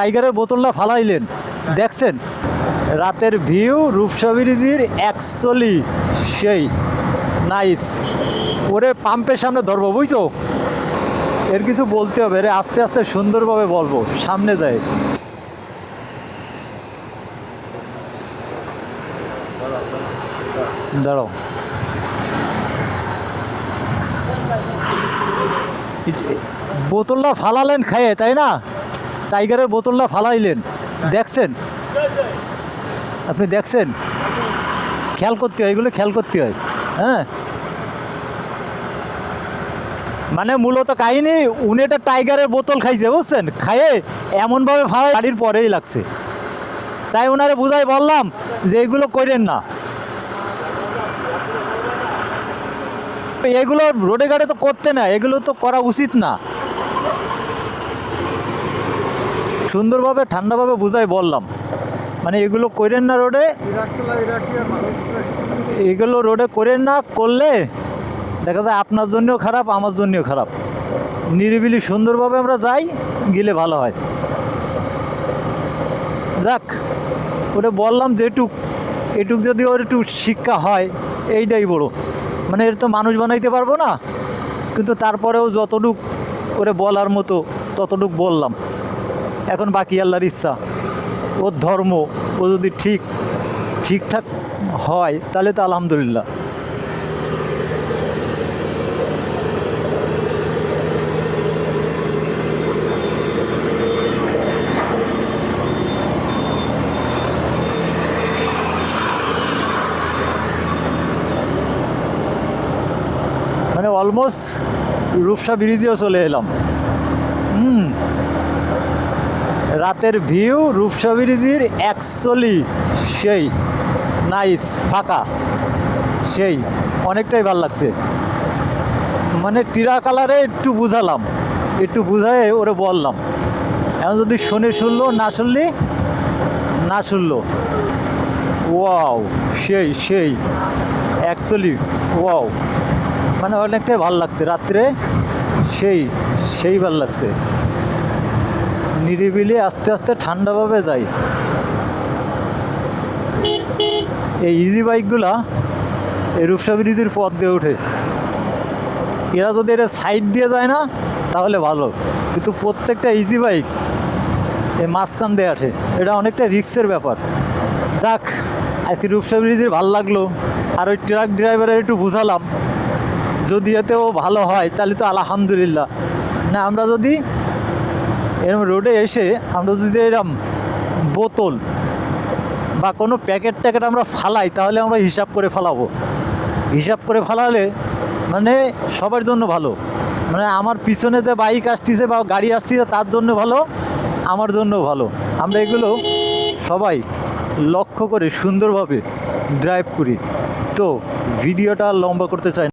টাইগারের বোতলটা ফালাইলেন, দেখছেন? রাতের ভিউ রূপসা ব্রিজের অ্যাকচুয়ালি সেই নাইস। ওরে পাম্পের সামনে ধরবো, বুঝছো? এর কিছু বলতে হবে রে, আস্তে আস্তে সুন্দরভাবে বলবো, সামনে যায়। দাঁড়াও, বোতলটা ফালালেন খাইয়ে, তাই না? টাইগারের বোতলটা ফালাইলেন, দেখছেন? আপনি দেখছেন? খেয়াল করতে হয়, এগুলো খেয়াল করতে হয়। হ্যাঁ, মানে মূলত কাহিনী, উনি একটা টাইগারের বোতল খাইছে, বুঝছেন? খাইয়ে এমনভাবে ফালাই গাড়ির পরেই লাগছে। তাই ওনারে বুঝাই বললাম যে এগুলো করেন না, এগুলো রোডে ঘাটে তো করতে না, এগুলো তো করা উচিত না। সুন্দরভাবে ঠান্ডাভাবে বুঝাই বললাম, মানে এগুলো করেন না রোডে, এগুলো রোডে করেন না, করলে দেখা যায় আপনার জন্যও খারাপ, আমার জন্যও খারাপ। নিরিবিলি সুন্দরভাবে আমরা যাই, গেলে ভালো হয়। যাক, ওটা বললাম যে এটুক যদি ওর একটু শিক্ষা হয়, এইটাই বড়। মানে এর তো মানুষ বানাইতে পারবো না, কিন্তু তারপরেও যতটুক ওরে বলার মতো ততটুক বললাম। এখন বাকি আল্লাহর ইচ্ছা, ওর ধর্ম, ও যদি ঠিকঠাক হয় তাহলে তো আলহামদুলিল্লাহ। মানে অলমোস্ট রূপসা ব্রিজেও চলে এলাম। রাতের ভিউ রূপসা ব্রিজের অ্যাকচুয়ালি সেই নাইস, ফাঁকা, সেই অনেকটাই ভালো লাগছে। মানে টিরা কালারে একটু বুঝালাম, একটু বুঝায় ওরে বললাম। এখন যদি শুনলো, না শুনলো। ওয়াও, সেই অ্যাকচুয়ালি ওয়াও, মানে অনেকটাই ভালো লাগছে রাত্রে, সেই ভালো লাগছে। নিরিবিলি আস্তে আস্তে ঠান্ডাভাবে যাই। এই ইজি বাইকগুলা এই রূপসা ব্রিজের পথ দিয়ে ওঠে, এরা যদি এটা সাইড দিয়ে যায় না তাহলে ভালো, কিন্তু প্রত্যেকটা ইজি বাইক এই মাঝখান দিয়ে আসে, এটা অনেকটা রিস্কের ব্যাপার। যাক, আজকে রূপসা ব্রিজের ভালো লাগলো, আর ওই ট্রাক ড্রাইভারের একটু বুঝালাম, যদি এতে ও ভালো হয় তাহলে তো আলহামদুলিল্লাহ। না, আমরা যদি এরকম রোডে এসে আমরা যদি এরকম বোতল বা কোনো প্যাকেট আমরা ফালাই, তাহলে আমরা হিসাব করে ফালাবো। হিসাব করে ফালালে মানে সবার জন্য ভালো, মানে আমার পিছনে যে বাইক আসতেছে বা গাড়ি আসতেছে তার জন্য ভালো, আমার জন্য ভালো। আমরা এগুলো সবাই লক্ষ্য করে সুন্দরভাবে ড্রাইভ করি। তো ভিডিওটা লম্বা করতে চাই না।